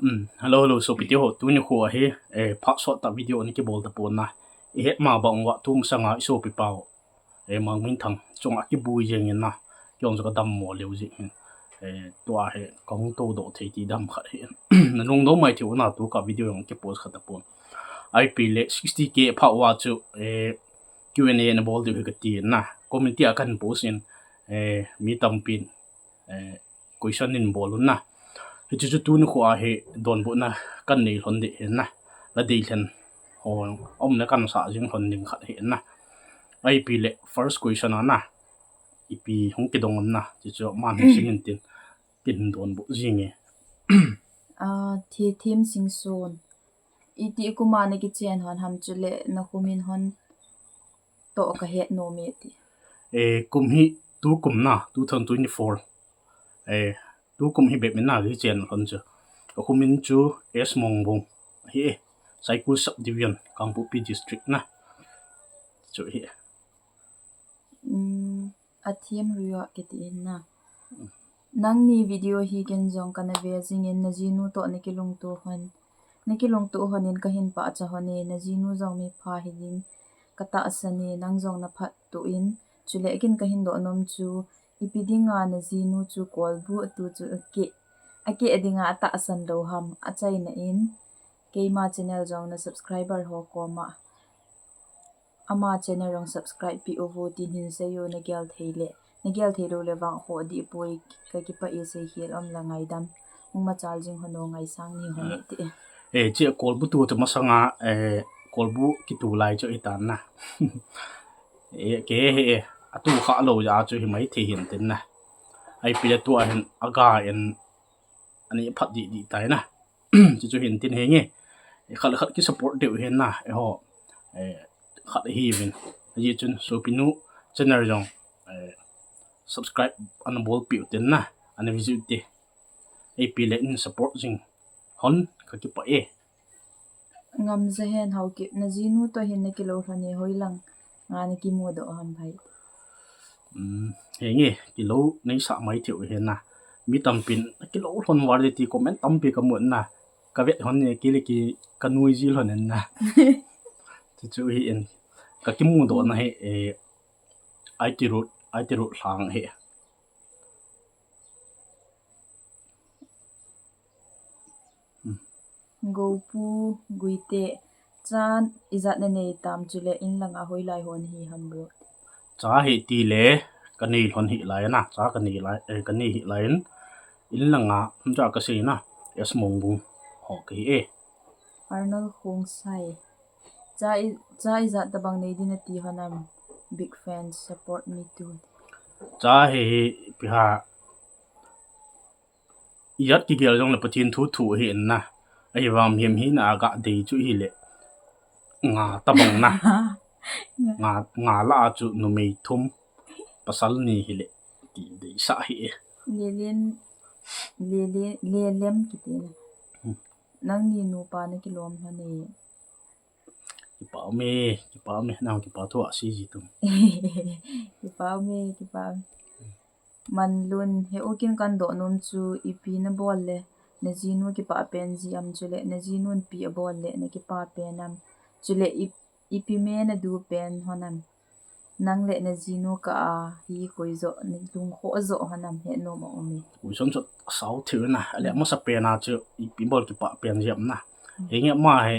Hello, so video ho tu ni khuwa he phak shot ta video ni ki bol ta pon na he ma bang wa tum sanga so pi pao mang min thang chong a ki bu jeng na yong zo ka dam mo leu ji tua he kong to do thei ti dam kha he na nong do mai thiu na tu ka video yong ki post kha ta pon IP le 60k pha wa chu Q&A na bol de ka ti na community akan post in mi tam pin question in bolun na chu tu ni khuwa he don bu na kan nei hon de hen na la dei thlen hong na kan sa jing hon ning khat he na ai pi le first question na ipi hong ki dong na chu man sing tin tin don bu jing e thi thim sing son iti kuma ne ki chen hon ham chule na humin hon to ka het no me ti kum hi tu kum na 2024 tu kum hi be min na ri chen hon chu humin chu es mong bong hi cycle subdivision Kangpupi district na chu hi a thim rio ke ti na nang ni video hi gen jong kana ve jing in na jinu to ne ki lung tu hon in ka hin pa cha hone na jinu jong mi pha hi din kata asani nang jong na phat tu in chule kin ka hin do nom chu ipidinga na jinu chu kol bu tu chu ake adinga ata asan lo ham achai na in keima channel jong na subscriber ho ko ma ama channel rong subscribe pi ovo tin hin se yo na gyal theilo le wang ho di poi ka ki pa e se hil om la ngaidam ma chal jing hono ngai sang ni hone ti che kol bu tu to masanga kol bu ki tu lai cho itan na ke he atu kha lo ja chu hi mai the hin tin na ai pi tu an aga en ani phat di tai na chu hin tin he nge khal ki support de hen na ho khat hi win ji chun so pinu channel jong subscribe an bol pi tin na an visit te ai pi le in support jing hon ka ki pa ngam ze hen hau ki na jinu to hin na ki lo thani hoilang nga ni ki mo do ham bhai he nge ki lo nei sa mai thiu he na mi tam pin ki lo thon war de ti comment tam pi ka mu na ka vet hon ne ki le ki kanui ji hon na chu hi en ka ki mu do na he IT root hlang he go pu guite chan izat na nei tam chule in langa hoilai hon hi ham ro cha he ti le kani hon hi lai na cha kani hi lai in langa ja ka se na es mong bung ho ki arnol khong sai cha izat da bang nei din ti hanam big fans support me too cha he pi ha yat ki gel jong la patin thu hi na ai wam him hi na ga de chu hi le nga tabang na nga la chu nu mei thum pasal ni hi le ti de sa hi lelem ki te na nang ni nu pa na kilom hane ki pa me na ki pa thu a si ji tum ki pa man lun he okin kan do nom chu ipi na bol le na jinu ki pa pen ji am chule na jinun pi a bol le na ki pa penam chule ipi me na du pen honam nang le na jinu ka hi koizo ni lung kho zo hanam he no ma omi ui son so sau thiu na ale mo sa pe na chu ipi bol ki pa pen ji am na he nge ma he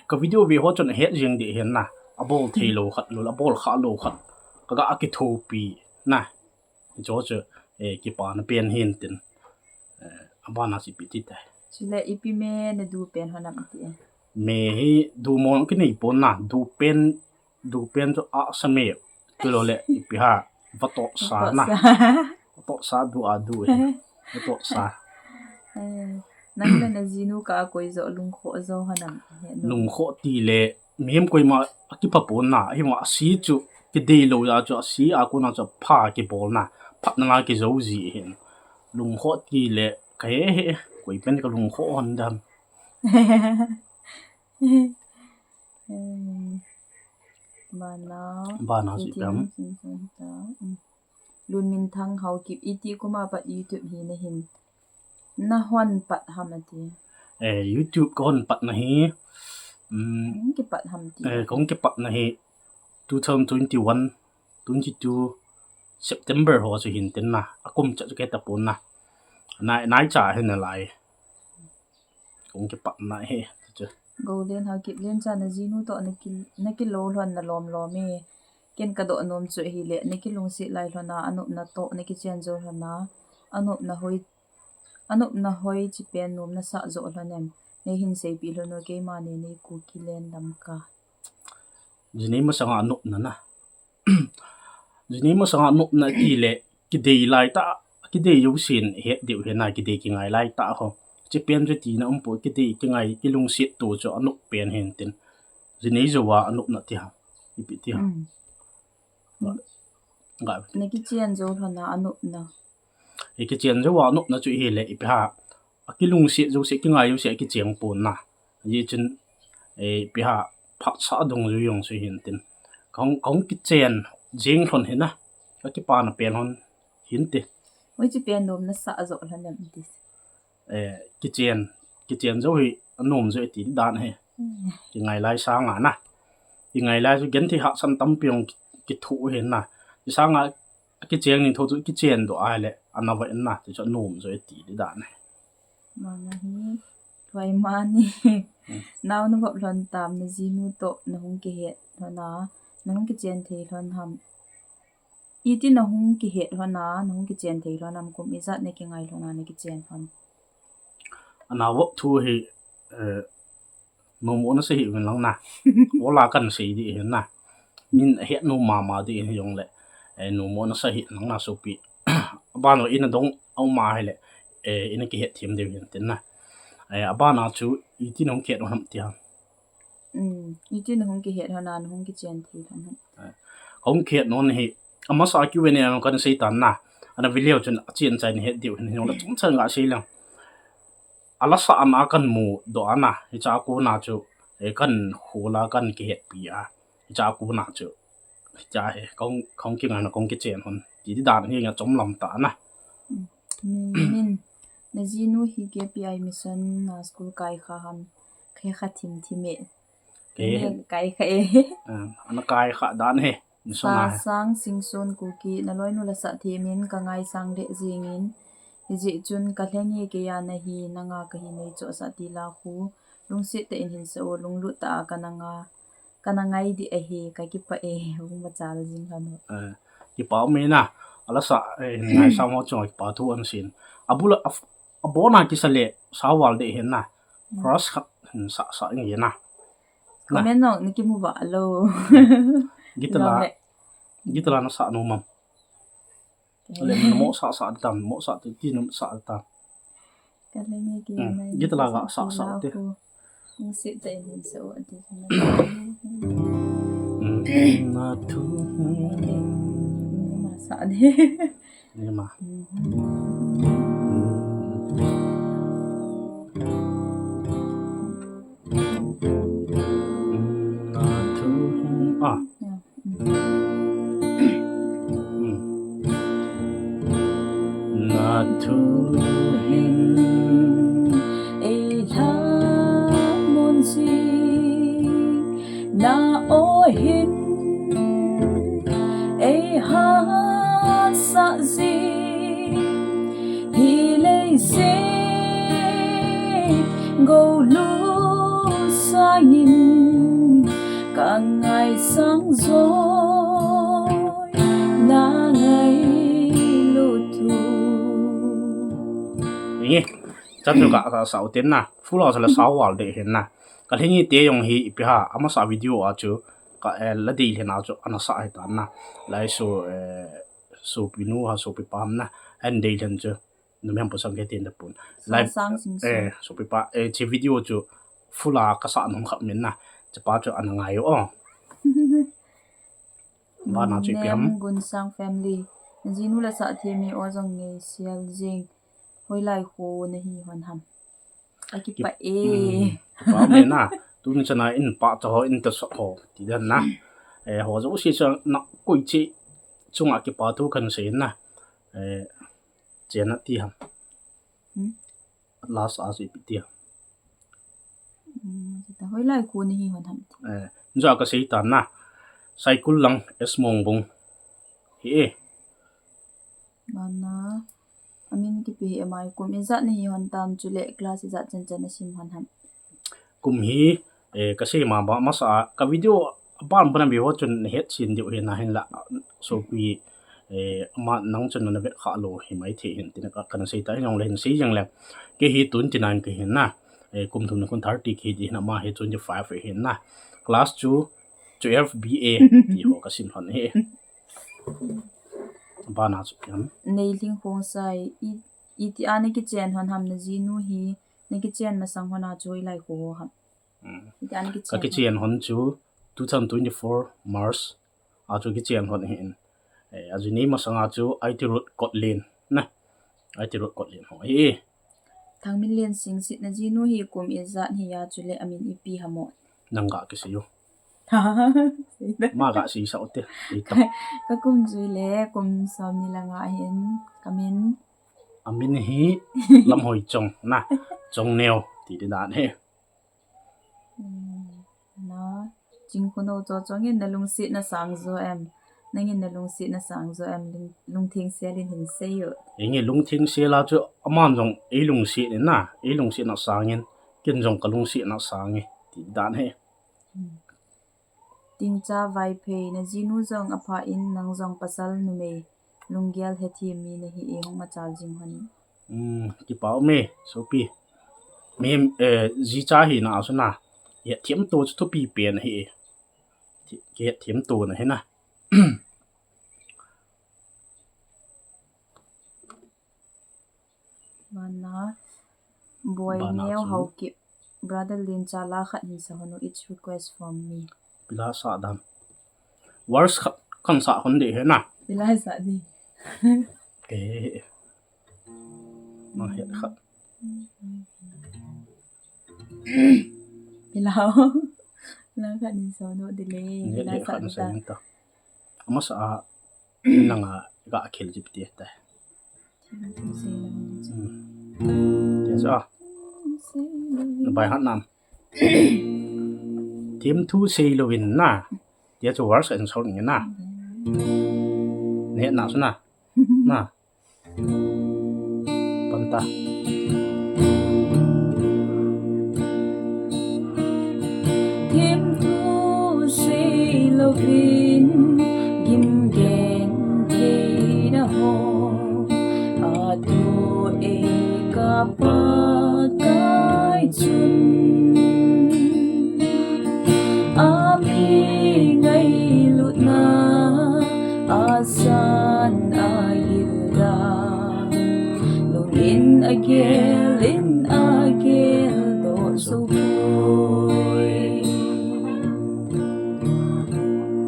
ka video vi ho chon he jing de hen na a bol thailo khat lo a bol kha lo khat ka ga ki thu pi na jo chu ki pa na pen hin tin abana si pi ti ta chule ipi me na du pen honam ti me hi du mon ki nei pon na du pen cho a sa me tu lo le pi ha va to sa na to sa du a du he to sa nang le na jinu ka koizo lung kho zo hanam lung kho ti le miem koi ma ki pa pon na hi ma si chu ki dei lo ya chu si a ko na chu pha ki bol na phat na ki zo ji hin lung kho ti le ka he koi pen ka lung kho hon dam bana si pam lun min thang hau kip iti kuma pa youtube hi na hin na hoan pat hamati YouTube kon pat na hi ki pat hamti kong ke pat na hi 2021 22 September ho chu hin tin na akum cha ke tapun na nai cha hen na lai kong ke pat na he chu golden ha kip len cha na jinu to na ki lo lon na lom lo me ken ka do nom chu hi le ne ki lung si lai lona anup na to ne ki chen zo lona anup na hoi chi pen nom na sa zo lonem ne hin sei pi lo no ke ma ne ku ki len lam ka jini ma sanga anup na jini ma sanga anup na ki le ki dei lai ta ki dei yu sin he deu he na ki dei ki ngai lai ta ho chi pen je ti na po ki dei ki ngai ki lung si tu cho anup pen hen tin jini zo wa anup na ti ha ipi ti ha ga ne ki chen zo lona anup na e ki chen zo wa anup na chu hi le ipi ha ki lung si zo se ki ngai yu se ki cheng pon na yi chin e pi ha phak sa dong yu yong su hin tin kong ki chen jing thon he na ka ki pa na pen hon hin ti hoi chi pen nom na sa zo lonem ti ki chen zo hi anom zo ti dan he ki ngai lai sa nga na ki ngai lai su gen thi ha san tam pyong ki thu he na ki sa nga ki cheng ni tho chu ki chen do ai le anawa na ti cho nom zo ti dan he ma na hi vai ma ni naw na bop lon tam na jinu to na hung ki het lona na hung ki chen thei lon ham iti na hung ki het lona na hung ki chen thei lon am kum izat ne ki ngai lona ne ki chen hon anawa thu hi no mo na se hi wen lang na ola kan se di he na min he no ma di he yong le no mo na se hi lang na so pi ba no ina dong au ma he le ina ki het thim de wen tin na aba na chu iti nong ke no ham ti ha iti na hung ki het lona na hung ki chen thei lon hong ke non hi ama sa ki wen ya kan se tan na ana video chun chen chai ni he di he yong la chung chang ga se lang ala sa an akan mu do ana hi cha ku na chu kan hula kan ki het pi a hi cha ku na chu cha he kong ki na kong ki chen hon ti di dan hi nga chom lam ta na min na jinu hi ke pi ai mission na school kai kha ham khe kha thim thime ke kai kha ana kai kha dan he ni so na sang sing son ku ki na loi nu la sa themin ka ngai sang de jingin ji chun ka hlengi ke ya na hi nanga ka hi nei cho sa ti la khu lung se te in hin so lung lu ta kana ngai di a hi ka ki pa hung ma cha la jing hanu ki pa me na ala sa ngai sa mo choi pa thu an sin abula abona ki sale sa wal de hen na cross khat sa ngi na comment no ni ki mu ba lo gitala na sa no mam le mo sa tam mo sa ti no sa ta ka hlengi ke na gitala ga sa te lung se te in hin so ti na thu ma sa de ni ma na thu na thu hin tha mon si na o hin ha sa zi hi le se go lu sa ngin ka ngai sang rồi na ngai lu thu ni chan chu ga sa ten na full house la sa wal de hen na ka hingi te yong hi pi ha ama sa video a chu ka la di le na chu ana sa ai tan na lai so pinu ha so pi pam na and de len chu no mem po sang ke tin da pun lai so pi pa chi video chu full a ka sa nom khap min na cha pa chu ana ngai o ba na chu pi am gun sang family jinu la sa the mi o jong nge sial jing hoi lai ho na hi hon ham aki pa pa me na tu ni chana in pa cho in ta so ho ti dan na ho zo si cha na koi chi chung a ki pa tu kan se na chen na ti ham last as ipitia ta hoi lai khu ni hi hon ham ja ka sei tan na cycle lang esmong bung hi mana amin ki pi amai kum izat ni hi hon tam chule class izat chen chen sim hon ham kum hi ka sei ma ba ma sa ka video ban ban bi ho chun het chin diu he na hen la so pi ma nang chun na be kha lo hi mai the hin tin ka kan sei ta yong len sei jang le ke hi tun tin an ke hin na kum thum na kun 30 k di na ma he 25 he hin na class 2 FBA ti ho ka sin hon he ba na chu yan nei ling khong sai i ti ani ki chen hon ham na ji nu hi ni ki chen ma sang hona choi lai khu ham i ti ani ki ka chen ki chen hon chu 2024 March a chu ki chen hon hin a ju ni ma sanga chu IT road kotlin na IT road kotlin ho hi thang min len sing sit na ji nu hi kum izat hi ya chule amin ipi hamo nang ga ki siyo ha ma ga si sa ote ita ka kum jui le kum som ni langa hin kamin amin hi lam hoi chong na chong neo ti de dan he na jing khono cho chong in na lung sit na sang zo em nangin na lung sit na sang zo em lung thing se lin hin se yo enge lung thing se la chu aman jong e lung si ne na e lung si na sangin kin jong ka lung si na sangi ti dan he ting cha vai phe na jinu jong apha in nang jong pasal nu me lungyal he thi mi na hi e hong ma chal jing hani ki pau me so pi me ji cha hi na su na ye thiam to chu to pi pen hi ke thiam to na he na mana boy Bana neo chu. how ki brother lin cha la khat hin sa hono each request from me pila sa dam wars kan sa hon de he na bilai sa di ke ma he khat bilao la khat hin sa hono de le ne bilai le sa khat di sa ta ta ama sa nanga ga khel jip ti ta ya sa na bai han nam team 2 sei lo win na ya chu wars and so ni na ne na su na na panta Kim thu si lo vin gim gen ke na ho a tu e ka pa kai chun a mi ngai lu na a san a yilda lo in again do so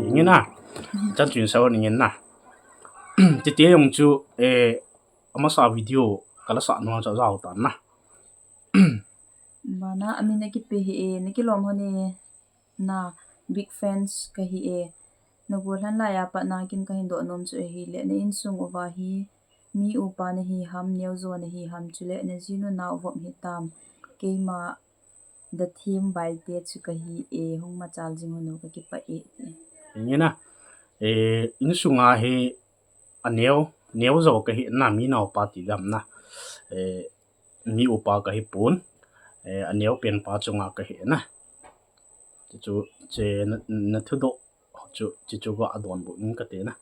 ingin na chan chun sa ni ngin na ti te yong chu ama sa video kala sa no cha zao tan na mana amina ki pe hi e niki lom hone na big fans ka hi e nagurhan la ya pa na kin ka hindo nom chu hi le na in sung ova hi mi upa na hi ham neu zo na hi ham chule na jinu na avop hitam keima the theme by te chu ka hi e hong ma chal jing no ka ki pa e ingin na in sunga he aneo zo ka hi na mi na pa ti dam na mi upa ka hi pun aneo pen pa chunga ka hi na chu che na thu do chu ga adon bu in ka te na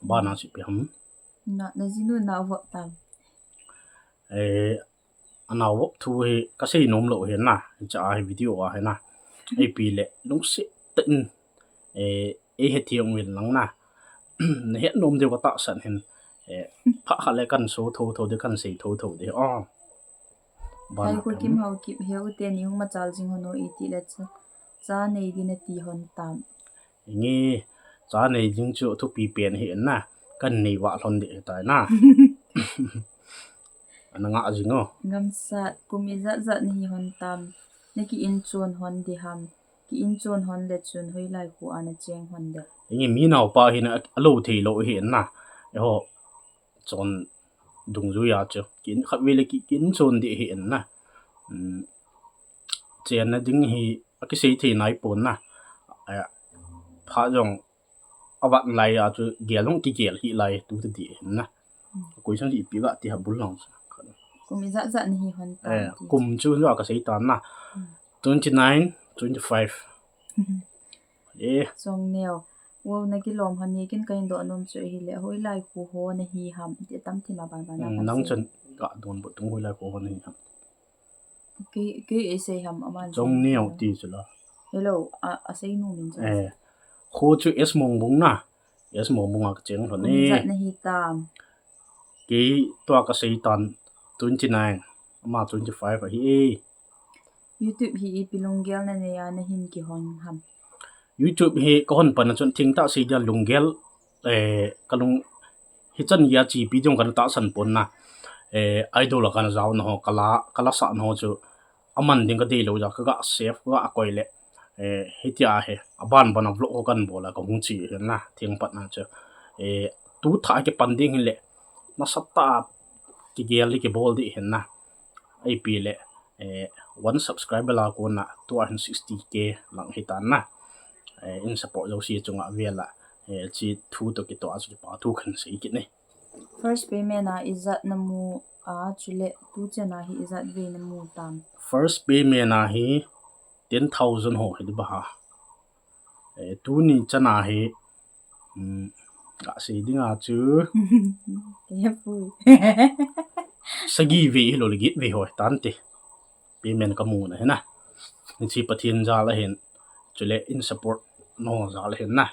ba na chi pi ham na jinu na avop tam anaw thu he ka sei nom lo he na cha he video a he na ai pi le lung se tin he thiam win lang na ne he nom de ko ta san hen pha kha le kan so tho de kan sei tho de ba ai na ko kim hau ki heu te ni hong ma chal jing hono i ti le cha nei di na ti hon tam ngi cha nei jing chu thu pi pen he na kan nei wa hlon de ta na ananga ajingo ngam sa kumi za za ni hi hon tam na ki in chon hon di ham ki in chon hon le chun hoi lai ku ana cheng hon de ngi mi naw pa hi na alo thei lo he na ho chon dung zu ya chu kin khat we le ki kin chon di hi na chen na ding hi ki sei thi nai pon na pha jong awat lai ya chu gelong ki gel hi lai tu ti di na koi sang hi pi ga ti ha bul long Kumi za za ni hi hon ta ti. kum chu lo ka sei tan na 29 25 Song neo wo na ki lom han ni kin kain do nom chu hi le hoi lai ku ho na hi ham ti tam thi ma ban ban na nang chen ga don bo tung hoi lai ko ni ha ki e sei ham aman jong neo ti chu la hello a sei nu min cha kho chu es mong bung na es mong bung ak cheng ro kumi ni za na hi tam ki to ka sei tan 29 ma 25 hi YouTube hi pilong gel na ne ya na hin ki hon ham YouTube hi ko hon pan chon thing ta sei dia lunggel kalung hi chan ya chi pi jong kan ta san pon na idol kan zaw no kala sa no chu aman ding ka de lo ja ka save ga koi le hitia he aban ban vlog kan bola ka hung chi na thing pat na chu tu tha ke panding le na satta ki gel ki bol di hen na ai pi le one subscriber la ko na 260k lang hitan na in support lo si chunga vela chi thu to ki to as ki pa thu khan sei ki ne first payment na izat na mu a chule tu chana hi izat ve na mu tam first payment na hi 10,000 ho hi ba ha tu ni chana hi ka sei dinga chu ke pui sagi ve lo li git ve ho tan te payment ka mu na he na ni chi pathin za la hen chule in support no za la hen na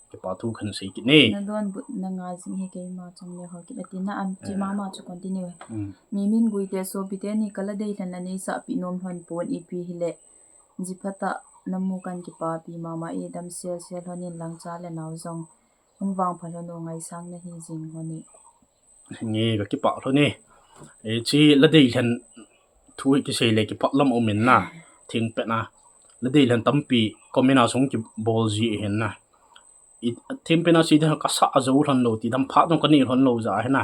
ki pa thu khan sei ki ne na don but na nga jing hi ke ma chang le ho ki ati na am chi ma chu continue mi min gui te so bi te ni kala dei than ani sa pi nom hon pon i pi hi le ji phata namu kan ki pa pi mama e dam sel sel honin lang cha le naw zong wang phalo no ngai sang na hi jing honi nge ka ki pa lo ne chi la dei hen thu ki sei le ki pa lam o min na thing pe na la dei lan tampi komina song ki bol ji hen na thing pe na si da ka sa azo ran lo ti dam pha dong ka ni ron lo za he na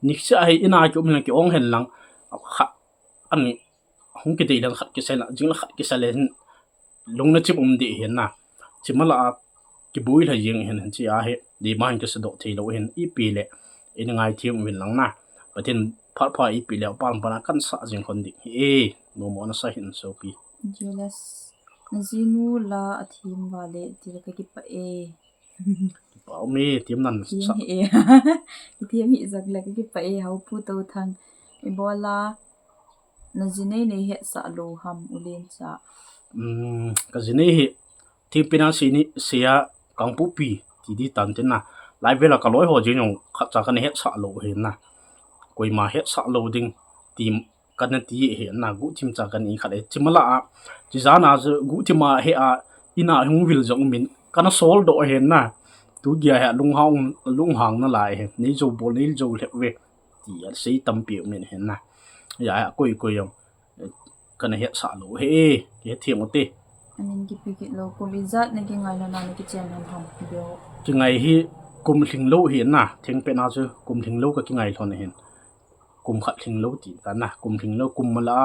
niksa ai ina ki um ki ong hen lang kha an hung ki dei lan khat ki sel jing la khat ki sel lung na chip di hen na chimala ki bui la yeng hen chi a he di man ki sa do thei lo hen i pi le in ngai thiam win lang na patin pha i pi le pan pana kan sa jing kon di no mo na sa hin so pi jealous nazinu la athim wale ti ka ki pa e pa me tiam nan sa e ti mi zak la ki pa e hau pu to thang e bola nazine ne he sa lo ham ulen cha ka jine hi thi pina si ni sia kangpu pi ti di tan ten na lai vela ka loi ho jin yong kha cha kan he sa lo he na koi ma he sa lo ding tim kan ti he na gu tim cha kan i kha le chimala a chi za na zu gu ti ma he a ina hung vil jong min kana sol do he na tu gya ha lung hang na lai he ni zo bol ni zo le we ti a sei tam pi min he na ya koi yong kan he sa lo he ke thiam te anin ki pi ki lo ko bizat ne ki ngai na ki chen han ham bio ki ngai hi kum thling lo hi na thing pe na chu kum thling lo ka ki ngai thon hin kum khat thling lo ti ta na kum thling lo kum mala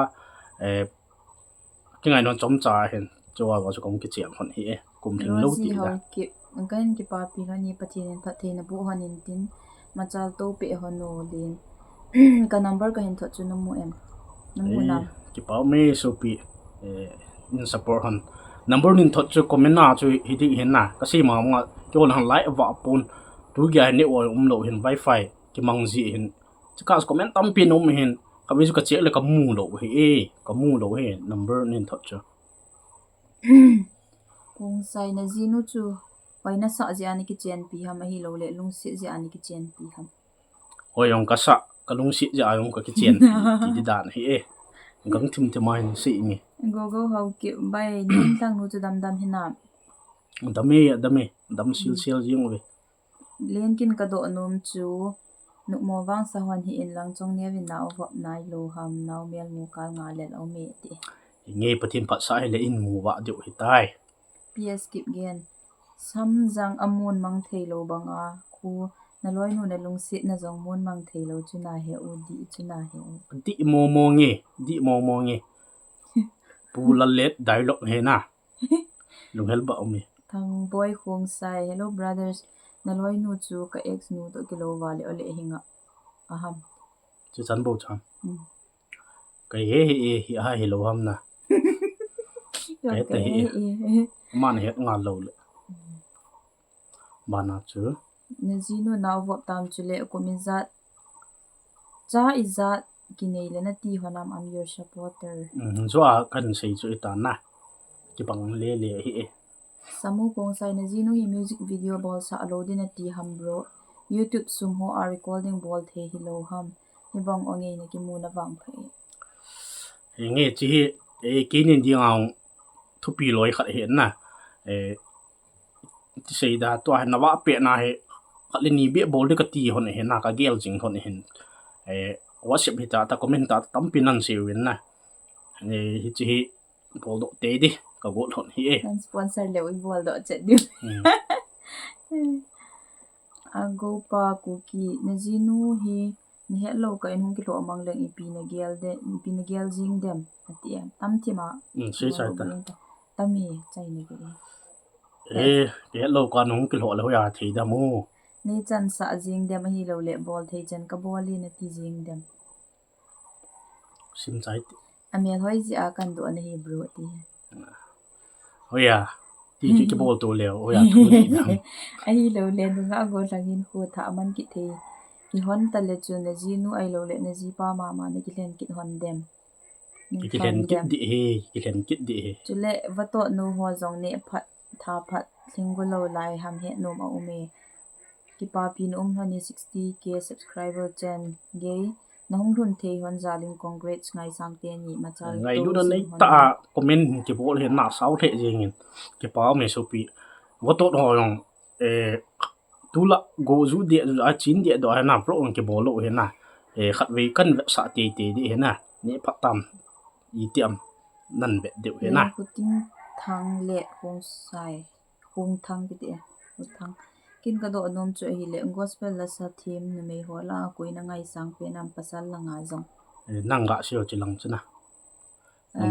ki ngai non chom cha hin chowa wa chu kom ki chiang hon hi kum thling lo ti da ki kan ki pa pi la ni pathin pathe na bu hanin tin machal to pe hono din ka number ka hin tho chu namu na ki pa me so pi in support hon number nin thot chu comment na chu hi ti hin na ka si ma ma chol han lai wa pun tu gya ne o lo hin wifi ki mang ji hin ka comment tam pi no hin ka bi chu ka che le ka mu lo hi ka mu lo he number nin thot chu kung sai na zinu chu paina sa ji ani ki chen pi ham hi lo le lung si ji ani ki chen pi ham hoyong ka sa ka lung si ja yong ka ki chen ti di dan hi gang thim te mai si ni go how ki bai nin tang nu chu dam hina dam sil jing we len kin ka do nom chu nu mo wang sa hon hi in lang chong ne win na avop nai lo ham naw mel mu kal nga le lo me ti nge pathin phat sa le in mu wa de hi tai ps skip gen sam jang amun mang thei lo banga khu na loi nu na lung sit na zong mun mang thei lo chu na he u di chu na he u di mo nge pu la let dialogue he na lung hel ba mi thang boy khong sai hello brothers na loi nu chu ka ex nu to kilo wale ole hinga aham chu chan bo chan mm. cái he ha he lo ham na cái te he man he nga lo le bana chu na zinu na avop tam chule ko min zat cha izat kinei le na ti honam am your supporter zo a kan sei chu ta na ki bang le he samu kong sai na zinu hi music video bol sa alodi na ti ham bro YouTube sum ho a recording bol the hi lo ham hi bang onge na ki mu na wang phai nge chi ki nin di ngau thu pi loi khat he na ti sei da to ha na wa pe na he khat le ni be bol de ka ti hon he na ka gel jing hon hen WhatsApp hi ta comment ta tam pinan se win na hi chi bol do te di ka go hon hi nan sponsor le wi bol do chet di ago pa kuki na zinu hi ni hello ka inung ki lo amang lang ipi na gel jing dem ati tam ti ma sei sai ta tami chai ni ki ke lo ka nung ki lo lo ya thi da mu ni chan sa jing dem hi lo le bol thei chen ka boli na ti jing dem sim chai amel hoi ji a kan do na hi bro ti hoya ti chi ki bol to le hoya thu di dam ai lo le nu nga go langin ko tha man ki the ki hon ta le chu na ji nu ai lo le na ji pa ma na ki len ki hon dem ki len ki di he ki len ki di he chu le va to nu ho zong ne phat tha phat thinggo lo lai ham he no ma ume ki pa pi no hani 60k subscriber chen ge na hong thun the hon zaling congrats ngai sang te ni ma chal ngai lu da nei ta comment ki bol he na sau the jing ki pa me so pi wo to ho yong tu la go zu de a chin de do ha na pro on ki bol lo he na khat we kan sa te te di he na ni phat tam yi tiam nan be de he na puting thang le hong sai hong thang ki te thang kin ka do nom chu hi le gospel la sa theme na me hola koina ngai sang pe nam pasal la nga zong nang ga sio chi lang chuna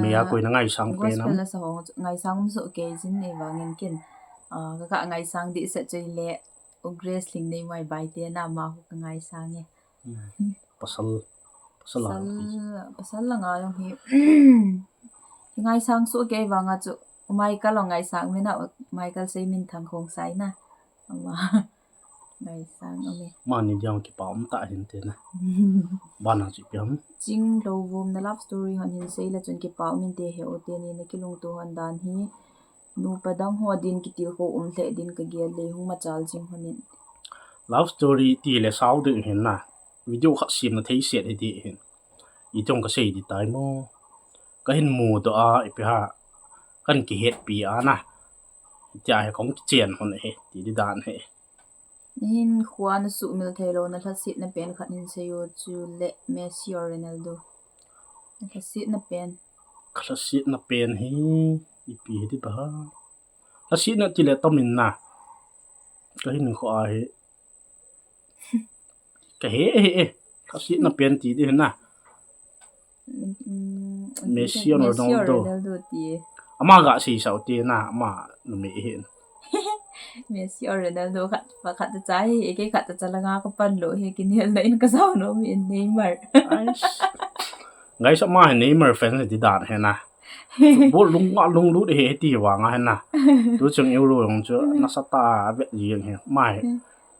me ya koi na ngai sang pe nam gospel la sa ho ngai sang so ke jin ne wangin kin ka ngai sang di sa chei le grace ling nei mai bai te na ma hu ka ngai sang ye pasal pasal la nga yong hi ngai sang so ke wanga chu mai ka lo ngai sang me na mai ka sei min thang khong sai na ama ngai sang ame ma ni diang ki pam ta hin te na ba na chi piam ching lo vom na love story han hin sei la chun ki pa min te he o te ni na ki lung to han dan hi nu padang ho din ki til ho hle din ka gel le hu ma chal jing honin love story ti le sau de hin na video kha sim na thei set he di hin I tong ka sei di tai mo ka hin mu to a ipi ha kan ki het pi a na cha he kong chen hon he ti di dan he hin khwa na su mil thelo na thla sit na pen khat hin se yo chu le Messi or Ronaldo na thla sit na pen khala sit na pen hi ipi di ba ha sit na ti le tomin na ka hin kho a he ka he ka sit na pen ti di na Messi or Ronaldo ti ama ga si sau ti na ama no me hin Messi or Ronaldo khat pa khat cha hi ke khat cha la nga ka pan lo he kin hel na in ka sao no mi Neymar ngai sa ma Neymar fan di dan he na bo lung lu de he ti wa nga he na tu chung euro yong chu na sa ta ve yin he mai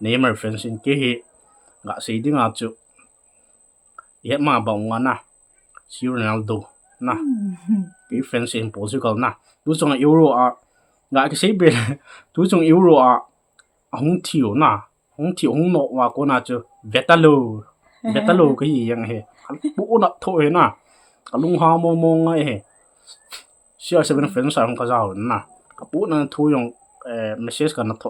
Neymar fan sin ke he ga sei di nga chu ye ma ba nga na si Ronaldo na ke fan sin Portugal na tu chung euro a ga ke sei be tu chung euro a hong thiu na hong thiu hong no wa ko na chu vetalo ke yi yang he bu na tho he na lung ha mo ngai he sia seven friends ang ka zao na ka pu na thu yong message ka na tho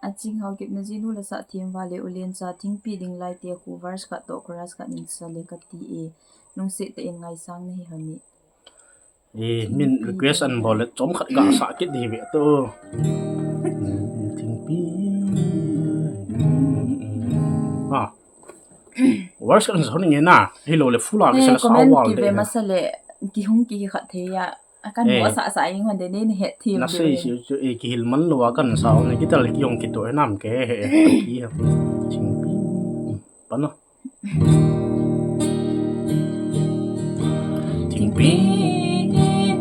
a ching how kip na jinu la sa thim wale ulen cha thing pi ding lai te khu vers ka to chorus ka nin sa le ka ti e nung se te in ngai sang ni hani min request an bol chom khat ga sa ki di ve to thing pi works kan so ni na hello le fula ke sala sa comment wal ki de ve masale ki hung ki khat the ya akan mo sa ing hon de ni het thim na de sei si e ki hil man lo kan sa ne ki tal ki yong ki to nam ke he ki ha ching pi pa no ting pi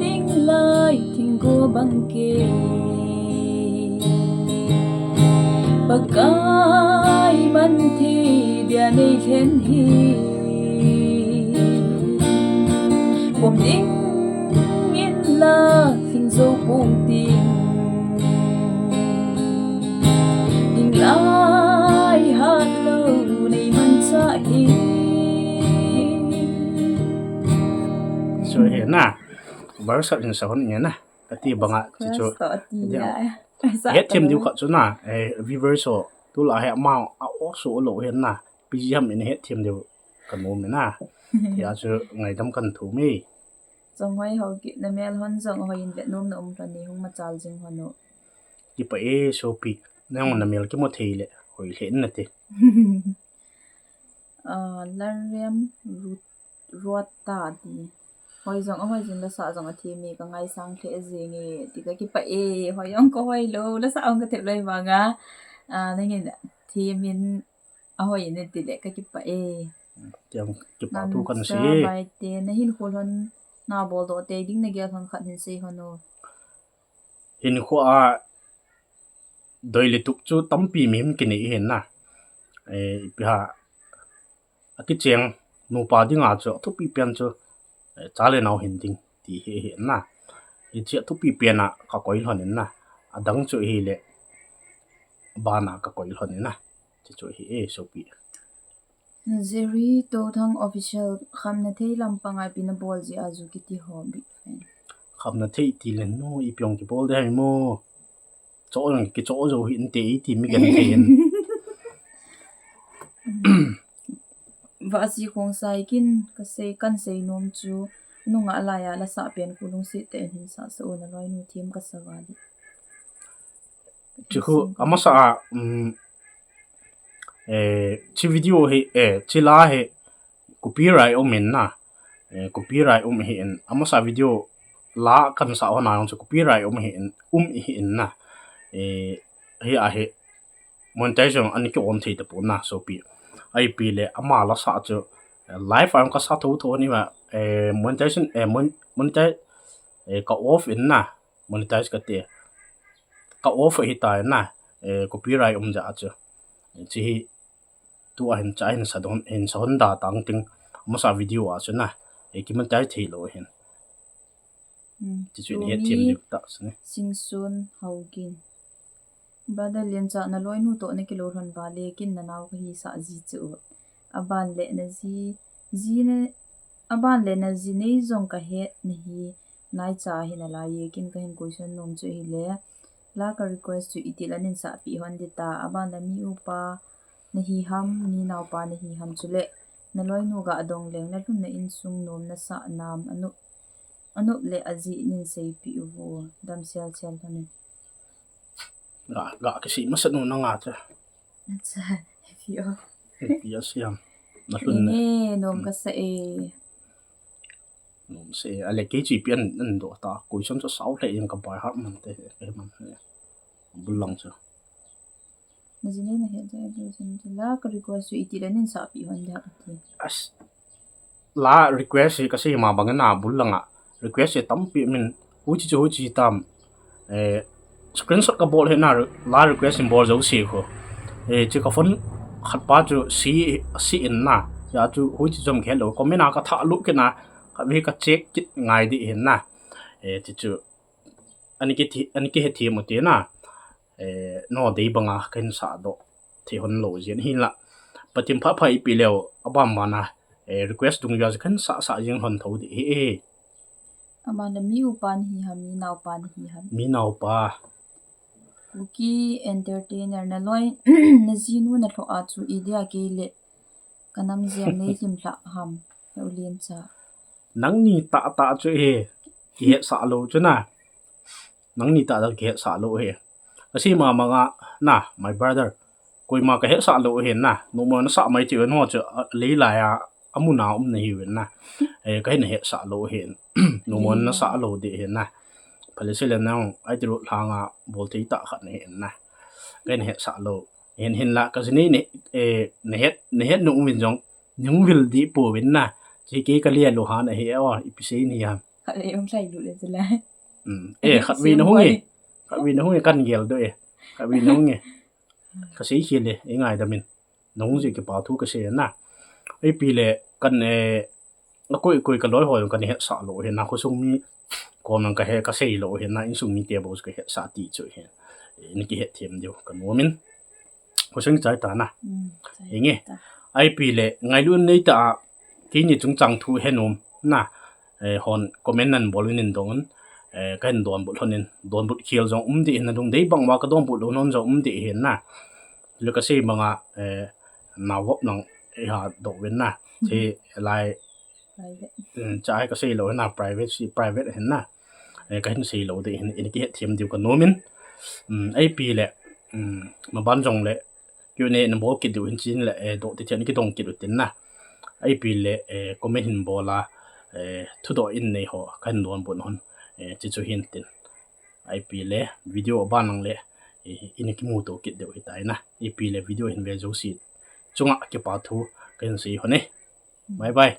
ding lai ting go bang ke bagai man thi dia nei khen hi bom ding in la phình dâu bông tình ding lai hát lâu này man cha hi so he na works kan so ni na ka ti banga chi chu he thêm diu khat chu na e reverse so tu la he ma a o so lo he na pi jam in he thêm diu kan mo me na ya chu ngai dam kan thu mi trong hoi hậu kị na mel hon trong hoi in Vietnam na ran ni hung ma chal jing hono ki pa e so pi na ngona mel ki mo thei le hoi le na te larem ruat ta di hoi jong hoi jin la sa jong a thi mi ka ngai sang the jing e ti ka ki pa e hoi ong ko hoi lo la sa ong ka the lai ma nga na ngin thi min a hoi ne ti le ka ki pa e yang ki pa tu kan si bai te na hin khol hon na bol do te ding na gel hon khat hin se hono hin kho a doi le tuk chu tampi mim ki ni hen na e pi ha a ki cheng nu pa ding a chu thu pi pian chu cha le nau hin ding ti he he na e chi thu pi pian a ka koi hon na a dang chu hi le ba na ka koi hon na chi chu hi e so pi Zeri to thang official kham na thei lampang ai pin bol ji azu ki ti ho big fan kham na thei ti len no i pyong ki bol de mo cho ang ki cho zo hin te ti mi gan hen va si khong sai kin ka se kan se nom chu nunga la ya la sa pen kulung si te hin sa so na loi nu thim ka sawali chu amasa chi video he chi la he copyright o min na copyright he en amasa video la kan sa ona on copyright he en na he a he monetization ani ki on thei ta pu na so pi ai pi le ama la sa chu live am ka sa tho ni ma monetization monetize ka off in na monetize ka te ka off hi ta na copyright ja chu chi tu a hin cha hin sa don hin sa hon da tang ting ma sa video a chu na ki man tai thei lo hin chi chu ni he team ni ta ne sing sun haugin brother lian cha na loi nu to ne kilo ron ba le kin na naw hi sa ji chu aban le na ji ne aban le na ji nei zong ka he ni hi nai cha hi na la ye kin ka hin question nom chu hi le la ka request chu itilanin sa pi hon dita aban la mi upa na hi ham ni naw pa na hi ham chu le na loi nu ga adong leng na lun na in sung nom na sa nam anu le aji nin sei pi u dam sel sel ni ga ka si ma sa no na nga cha acha yo pi ya siam na lun ne nom ka sa e nom se ale ke chi pian an do ta question cho sau le yang ka bai har man te e man bulang cha na jine na he ja do sin la ka request chu itilanin sa pi hon da ti as la request ka si ma bang na bulanga request tam pi min hu chi tam screenshot ka bol he na la request in bol zo si ko chi ka phone khat pa chu si in na ya chu hu chi jom khelo comment ka tha lu ke na ka vi ka check kit ngai di hin na chi chu ani ki he thi mo te na no dei banga kan sa do thi hon lo jen hin la patim pha phai pi leo abam mana request dung ya kan sa jing hon tho di amana mi upan hi ham mi naw pan hi ham mi naw pa Uki entertainer na loi na zinu na tho a chu idea ke le kanam jam nei lim hla ham ulien cha nang ni ta chu ke sa lo chu na nang ni ta ke sa lo he asi ma nga na my brother koi ma ka he sa lo hen na no mo na sa mai chi no chu le la ya amuna nei wen na ka hen he sa lo hen no mo na sa lo de hen na phale se le na ai tru thanga bol te ta khat ne hen na ka hen he sa lo hen la ka ni ne het no min jong nhung vil di po win na chi ke ka lia lo ha na he awa ipise ni ya ông sai dụ lên là khat wi no ngi kan gel do khat wi no ngi ka sei chi le Ngaidam min nong ji ke pa thu ka se na ai pi le kan na koi ka loi ho kan he sa lo he na ko sung mi ko man ka he ka sei lo he na in sung mi te bo ka he sa ti chu he ni ki he them dio kan mo min ko sung chai ta na nge ai pi le ngai lu nei ta ki ni chung chang thu he nom na hon comment nan bolin dong kan don bu thonin don bu khil jong di na dong dei bang wa ka don bu lo non jong di hen na lu ka sei manga na wop nang ha do wen na che lai chai ka sei lo na private hen na ka hin sei lo de hen in ki thiam diu ka nomin ai pi le ma ban jong le kyu ne na bo ki du hin chin le do ti chen ki dong ki du tin na ai pi le comment hin bola thu do in nei ho kan don bon hon chi chu hin tin ai pi le video ba nang le in ki mu to ki de hi tai na ai pi le video hin ve jo si chunga ki pa thu kan si ho ne bye bye